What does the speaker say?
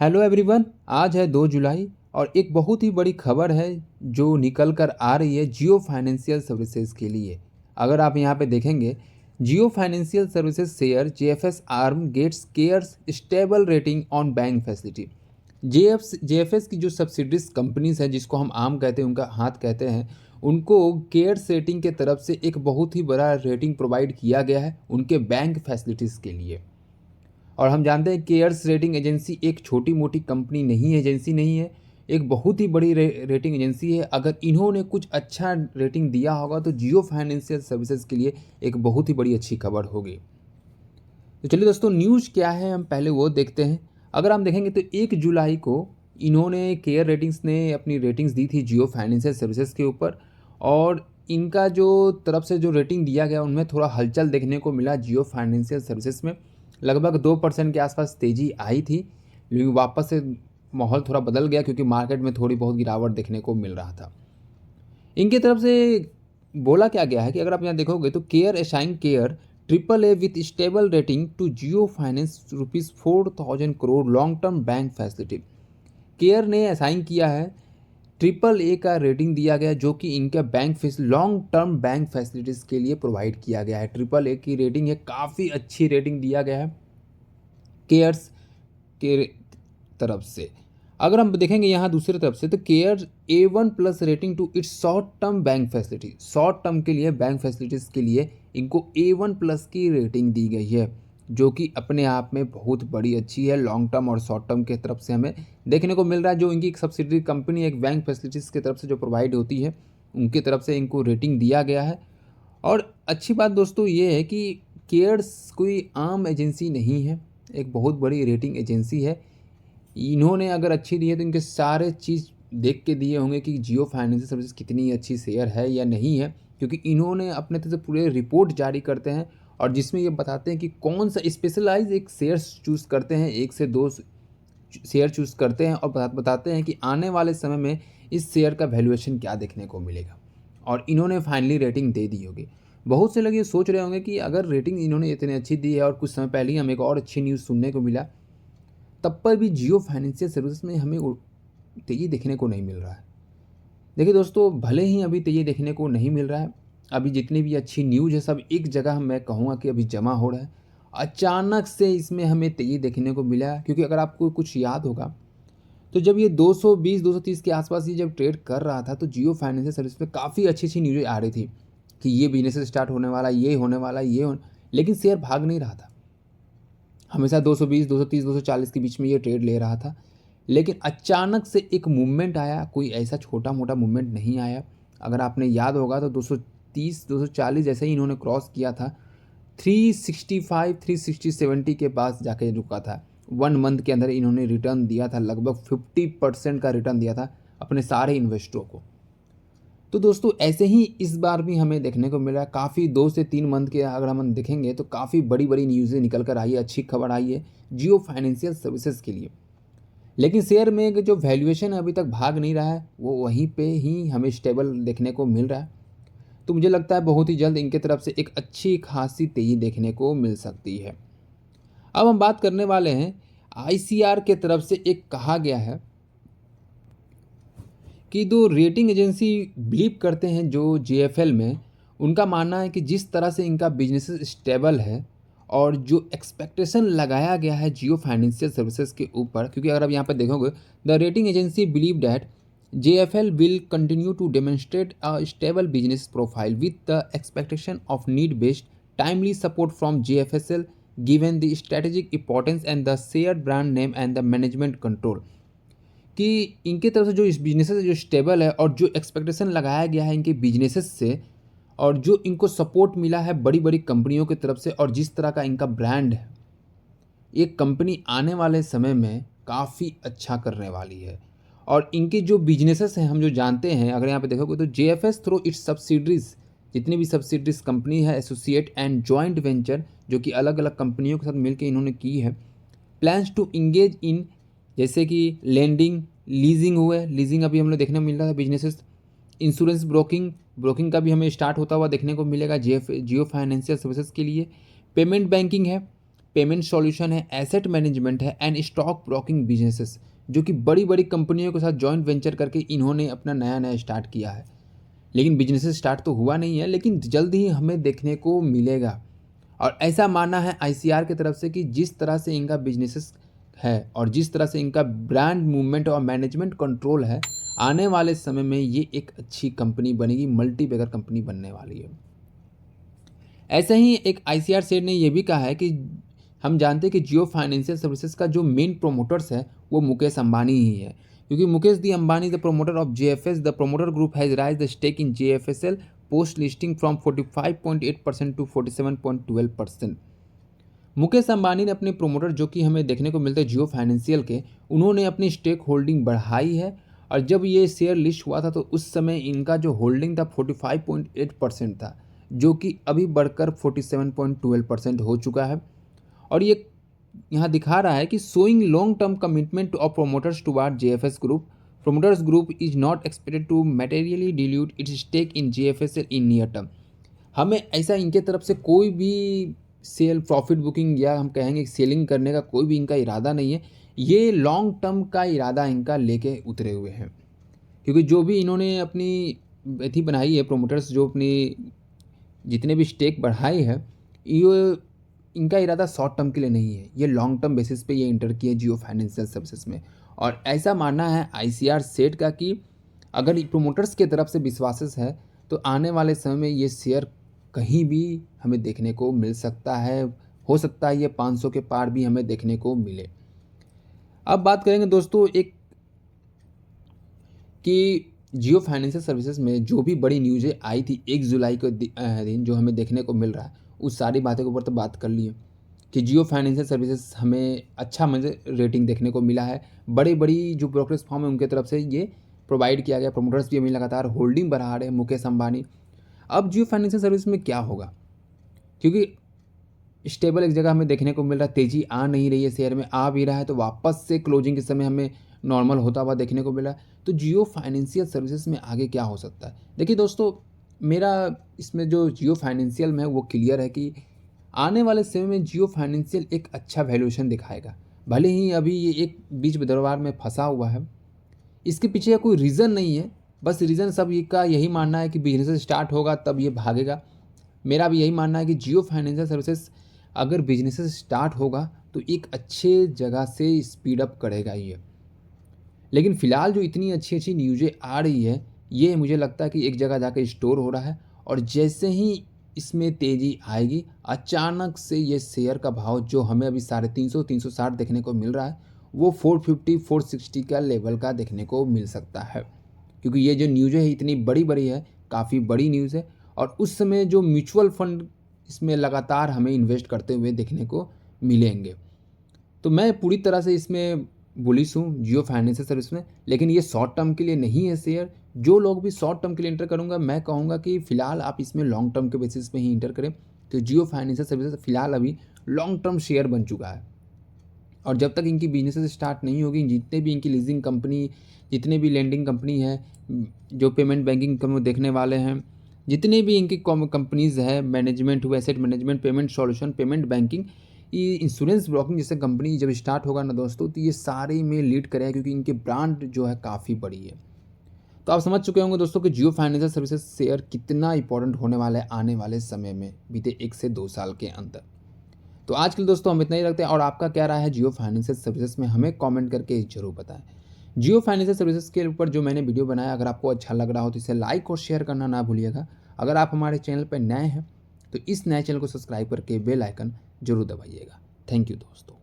Hello everyone. आज है 2 जुलाई और एक बहुत ही बड़ी खबर है जो निकल कर आ रही है जियो फाइनेंशियल सर्विसेज के लिए। अगर आप यहाँ पे देखेंगे, Jio financial services share JFS arm gets cares stable rating on bank facility. JFS की जो सब्सिडीज कंपनीज हैं, जिसको हम आम कहते हैं, उनका हाथ कहते हैं, उनको केयर्स रेटिंग के तरफ से एक बहुत ही बड़ा रेटिंग प्रोवाइड किया गया है उनके बैंक फैसिलिटीज़ के लिए। और हम जानते हैं केयर्स रेटिंग एजेंसी एक छोटी मोटी कंपनी नहीं है, एजेंसी नहीं है, एक बहुत ही बड़ी रेटिंग एजेंसी है। अगर इन्होंने कुछ अच्छा रेटिंग दिया होगा तो जियो फाइनेंशियल सर्विसेज के लिए एक बहुत ही बड़ी अच्छी खबर होगी। तो चलिए दोस्तों, न्यूज़ क्या है हम पहले वो देखते हैं। अगर हम देखेंगे तो 1 जुलाई को इन्होंने केयर रेटिंग्स ने अपनी रेटिंग्स दी थी जियो फाइनेंशियल सर्विसेज के ऊपर, और इनका जो तरफ से जो रेटिंग दिया गया उनमें थोड़ा हलचल देखने को मिला। जियो फाइनेंशियल सर्विसेज में लगभग 2% के आसपास तेज़ी आई थी, लेकिन वापस से माहौल थोड़ा बदल गया क्योंकि मार्केट में थोड़ी बहुत गिरावट देखने को मिल रहा था। इनके तरफ से बोला क्या गया है कि अगर आप यहाँ देखोगे तो CARE assign CARE triple A with stable rating to Jio finance ₹4,000 crore long term bank facility. CARE ने असाइन किया है, ट्रिपल ए का रेटिंग दिया गया जो कि इनका bank fees long term bank facilities के लिए प्रोवाइड किया गया है। ट्रिपल ए की रेटिंग है, काफ़ी अच्छी रेटिंग दिया गया है केयर्स के तरफ से। अगर हम देखेंगे यहाँ दूसरी तरफ से तो CARE A1+ rating to its short term bank facility, short term के लिए बैंक फैसिलिटीज़ के लिए इनको A1+ की रेटिंग दी गई है, जो कि अपने आप में बहुत बड़ी अच्छी है। लॉन्ग टर्म और शॉर्ट टर्म के तरफ से हमें देखने को मिल रहा है। जो इनकी एक सब्सिडरी कंपनी एक बैंक फैसिलिटीज़ की तरफ से जो प्रोवाइड होती है, उनकी तरफ से इनको रेटिंग दिया गया है। और अच्छी बात दोस्तों ये है कि केयर्स कोई आम एजेंसी नहीं है, एक बहुत बड़ी रेटिंग एजेंसी है। इन्होंने अगर अच्छी दी है तो इनके सारे चीज़ देख के दिए होंगे कि जियो फाइनेंशियल सर्विसेज कितनी अच्छी शेयर है या नहीं है, क्योंकि इन्होंने अपने तरफ से पूरे रिपोर्ट जारी करते हैं और जिसमें ये बताते हैं कि कौन सा स्पेशलाइज एक शेयर्स चूज़ करते हैं, 1 से 2 शेयर चूज़ करते हैं और बताते हैं कि आने वाले समय में इस शेयर का वैल्यूएशन क्या देखने को मिलेगा। और इन्होंने फाइनली रेटिंग दे दी होगी। बहुत से लोग ये सोच रहे होंगे कि अगर रेटिंग इन्होंने इतनी अच्छी दी है और कुछ समय पहले ही हमें एक और अच्छी न्यूज़ सुनने को मिला, तब पर भी जियो फाइनेंशियल सर्विसेज में हमें तेज़ी देखने को नहीं मिल रहा है। देखिए दोस्तों, भले ही अभी तेज़ी देखने को नहीं मिल रहा है, अभी जितनी भी अच्छी न्यूज़ है सब एक जगह मैं कहूँगा कि अभी जमा हो रहा है। अचानक से इसमें हमें तेज़ी देखने को मिला, क्योंकि अगर आपको कुछ याद होगा तो जब ये 220-230 के आसपास ये जब ट्रेड कर रहा था तो जियो फाइनेंशियल सर्विस पे काफ़ी अच्छी अच्छी न्यूज़ें आ रही थी कि ये बिजनेस स्टार्ट होने वाला, ये होने वाला, लेकिन शेयर भाग नहीं रहा था। हमेशा 220, 230, 240 के बीच में ये ट्रेड ले रहा था। लेकिन अचानक से एक मूवमेंट आया, कोई ऐसा छोटा मोटा मूवमेंट नहीं आया। अगर आपने याद होगा तो 230, 240 जैसे ही इन्होंने क्रॉस किया था, 365, 360-70 के पास जाके रुका था। 1 मंथ के अंदर इन्होंने रिटर्न दिया था, लगभग 50% का रिटर्न दिया था अपने सारे इन्वेस्टरों को। तो दोस्तों ऐसे ही इस बार भी हमें देखने को मिला, काफ़ी 2 से 3 मंथ के अगर हम देखेंगे तो काफ़ी बड़ी बड़ी न्यूज़ें निकल कर आई है, अच्छी खबर आई है जियो फाइनेंशियल सर्विसेज के लिए। लेकिन शेयर में जो वैल्यूएशन अभी तक भाग नहीं रहा है, वो वहीं पे ही हमें स्टेबल देखने को मिल रहा है। तो मुझे लगता है बहुत ही जल्द इनके तरफ से एक अच्छी खासी तेज़ी देखने को मिल सकती है। अब हम बात करने वाले हैं आईसीआर के तरफ से एक कहा गया है कि दो रेटिंग एजेंसी बिलीव करते हैं जो जेएफएल में, उनका मानना है कि जिस तरह से इनका बिजनेस स्टेबल है और जो एक्सपेक्टेशन लगाया गया है जियो फाइनेंशियल सर्विसेज के ऊपर, क्योंकि अगर आप यहाँ पर देखोगे the rating agency believe that JFL will continue to demonstrate a stable business profile with the expectation of need based timely support from JFSL given the strategic importance and the shared brand name and the management control। कि इनके तरफ से जो इस businesses जो stable है और जो एक्सपेक्टेशन लगाया गया है इनके बिजनेसेस से, और जो इनको सपोर्ट मिला है बड़ी बड़ी कंपनियों की तरफ से, और जिस तरह का इनका ब्रांड है, ये कंपनी आने वाले समय में काफ़ी अच्छा करने वाली है। और इनके जो बिजनेसेस हैं हम जो जानते हैं, अगर यहाँ पे देखोगे तो जेएफएस थ्रू इट्स सब्सिडरीज, जितनी भी सब्सिडरीज कंपनी है, एसोसिएट एंड जॉइंट वेंचर जो कि अलग अलग कंपनियों के साथ मिलकर इन्होंने की है, प्लान्स टू इंगेज इन, जैसे कि लेंडिंग, लीजिंग हुए, लीजिंग अभी हमें देखने को मिल रहा है बिजनेसेस, इंश्योरेंस ब्रोकिंग, ब्रोकिंग का भी हमें स्टार्ट होता हुआ देखने को मिलेगा जियो फाइनेंशियल सर्विसेज के लिए, पेमेंट बैंकिंग है, पेमेंट सॉल्यूशन है, एसेट मैनेजमेंट है एंड स्टॉक ब्रोकिंग बिजनेसेस, जो कि बड़ी बड़ी कंपनियों के साथ जॉइंट वेंचर करके इन्होंने अपना नया नया स्टार्ट किया है। लेकिन बिजनेस स्टार्ट तो हुआ नहीं है, लेकिन जल्द ही हमें देखने को मिलेगा। और ऐसा मानना है आईसीआर की तरफ से कि जिस तरह से इनका बिजनेसेस है और जिस तरह से इनका ब्रांड मूवमेंट और मैनेजमेंट कंट्रोल है, आने वाले समय में ये एक अच्छी कंपनी बनेगी, मल्टी बैगर कंपनी बनने वाली है। ऐसे ही एक आईसीआर सेठ ने यह भी कहा है कि हम जानते हैं कि जियो फाइनेंशियल सर्विसेज का जो मेन प्रोमोटर्स है वो मुकेश अंबानी ही है, क्योंकि Mukesh the Ambani the promoter of JFS, the promoter group has raise the stake in JFSL post listing from 45.8% to 47.12%। Mukesh Ambani ने अपने प्रोमोटर, जो कि हमें देखने को मिलते हैं जियो फाइनेंशियल के, उन्होंने अपनी स्टेक होल्डिंग बढ़ाई है। और जब ये शेयर लिस्ट हुआ था तो उस समय इनका जो होल्डिंग था 45.8% था, जो कि अभी बढ़कर 47.12% हो चुका है। और ये यहाँ दिखा रहा है कि showing long term commitment of promoters toward JFS group, promoters group is not expected to materially dilute its stake in JFSL in near term. हमें ऐसा इनके तरफ से कोई भी सेल प्रॉफिट बुकिंग या हम कहेंगे सेलिंग करने का कोई भी इनका इरादा नहीं है। ये लॉन्ग टर्म का इरादा इनका लेके उतरे हुए हैं, क्योंकि जो भी इन्होंने अपनी एथी बनाई है, प्रोमोटर्स जो अपनी जितने भी स्टेक बढ़ाई है, ये इनका इरादा शॉर्ट टर्म के लिए नहीं है, ये लॉन्ग टर्म बेसिस पे ये इंटर किए जियो फाइनेंशियल सर्विसेज में। और ऐसा मानना है आईसीआर सेट का कि अगर प्रोमोटर्स के तरफ से विश्वास है तो आने वाले समय में ये शेयर कहीं भी हमें देखने को मिल सकता है। हो सकता है ये 500 के पार भी हमें देखने को मिले। अब बात करेंगे दोस्तों एक कि जियो फाइनेंशियल सर्विसेज में जो भी बड़ी न्यूज़ें आई थी 1 जुलाई को दिन जो हमें देखने को मिल रहा है, उस सारी बातों के ऊपर तो बात कर लिए कि जियो फाइनेंशियल सर्विसेज हमें अच्छा मुझे रेटिंग देखने को मिला है। बड़ी बड़ी जो ब्रोकरेज फर्म है उनके तरफ से ये प्रोवाइड किया गया, प्रमोटर्स भी हमें लगातार होल्डिंग बढ़ा रहे हैं मुकेश अंबानी। अब जियो फाइनेंशियल सर्विस में क्या होगा, क्योंकि स्टेबल एक जगह हमें देखने को मिल रहा है, तेज़ी आ नहीं रही है, शेयर में आ भी रहा है तो वापस से क्लोजिंग के समय हमें नॉर्मल होता हुआ देखने को मिला। तो जियो फाइनेंशियल सर्विसेज में आगे क्या हो सकता है? देखिए दोस्तों, मेरा इसमें जो जियो फाइनेंशियल में है वो क्लियर है कि आने वाले समय में जियो फाइनेंशियल एक अच्छा वैल्यूएशन दिखाएगा। भले ही अभी ये एक बीच दरबार में फंसा हुआ है, इसके पीछे कोई रीज़न नहीं है, बस रीज़न सब ये का यही मानना है कि बिजनेस स्टार्ट होगा तब ये भागेगा। मेरा भी यही मानना है कि जियो फाइनेंशियल सर्विसेज अगर बिजनेस स्टार्ट होगा तो एक अच्छे जगह से स्पीड अप करेगा ये। लेकिन फ़िलहाल जो इतनी अच्छी अच्छी न्यूज़ें आ रही है, ये मुझे लगता है कि एक जगह जाकर स्टोर हो रहा है, और जैसे ही इसमें तेज़ी आएगी अचानक से ये शेयर का भाव जो हमें अभी 350 360 देखने को मिल रहा है, वो 450 460 का लेवल का देखने को मिल सकता है। क्योंकि ये जो न्यूज़ है इतनी बड़ी बड़ी है, काफ़ी बड़ी न्यूज़ है, और उस समय जो म्यूचुअल फंड इसमें लगातार हमें इन्वेस्ट करते हुए देखने को मिलेंगे। तो मैं पूरी तरह से इसमें बुलिश हूँ जियो फाइनेंशियल सर्विस में, लेकिन ये शॉर्ट टर्म के लिए नहीं है शेयर। जो लोग भी शॉर्ट टर्म के लिए इंटर करूँगा, मैं कहूँगा कि फ़िलहाल आप इसमें लॉन्ग टर्म के बेसिस पे ही इंटर करें। तो जियो फाइनेंशियल सर्विसेज फ़िलहाल अभी लॉन्ग टर्म शेयर बन चुका है, और जब तक इनकी बिजनेस स्टार्ट नहीं होगी, जितने भी इनकी लीजिंग कंपनी, जितने भी लेंडिंग कंपनी है, जो पेमेंट बैंकिंग को देखने वाले हैं, जितने भी इनकी कंपनीज़ है, मैनेजमेंट हुआ, asset management, payment solution, payment banking, ये इंश्योरेंस ब्रोकिंग जैसे कंपनी जब स्टार्ट होगा ना दोस्तों, तो ये सारे में लीड करेगा, क्योंकि इनके ब्रांड जो है काफ़ी बड़ी है। तो आप समझ चुके होंगे दोस्तों कि जियो फाइनेंशियल सर्विसेज शेयर कितना इंपॉर्टेंट होने वाला है आने वाले समय में, बीते 1 से 2 साल के अंदर। तो आज के लिए दोस्तों हम इतना ही रखते हैं, और आपका क्या राय है जियो फाइनेंशियल सर्विसेज में, हमें कमेंट करके ज़रूर बताएं। जियो फाइनेंशियल सर्विसेज के ऊपर जो मैंने वीडियो बनाया, अगर आपको अच्छा लग रहा हो तो इसे लाइक और शेयर करना ना भूलिएगा। अगर आप हमारे चैनल पर नए हैं तो इस नए चैनल को सब्सक्राइब करके बेल आइकन जरूर दबाइएगा। थैंक यू दोस्तों।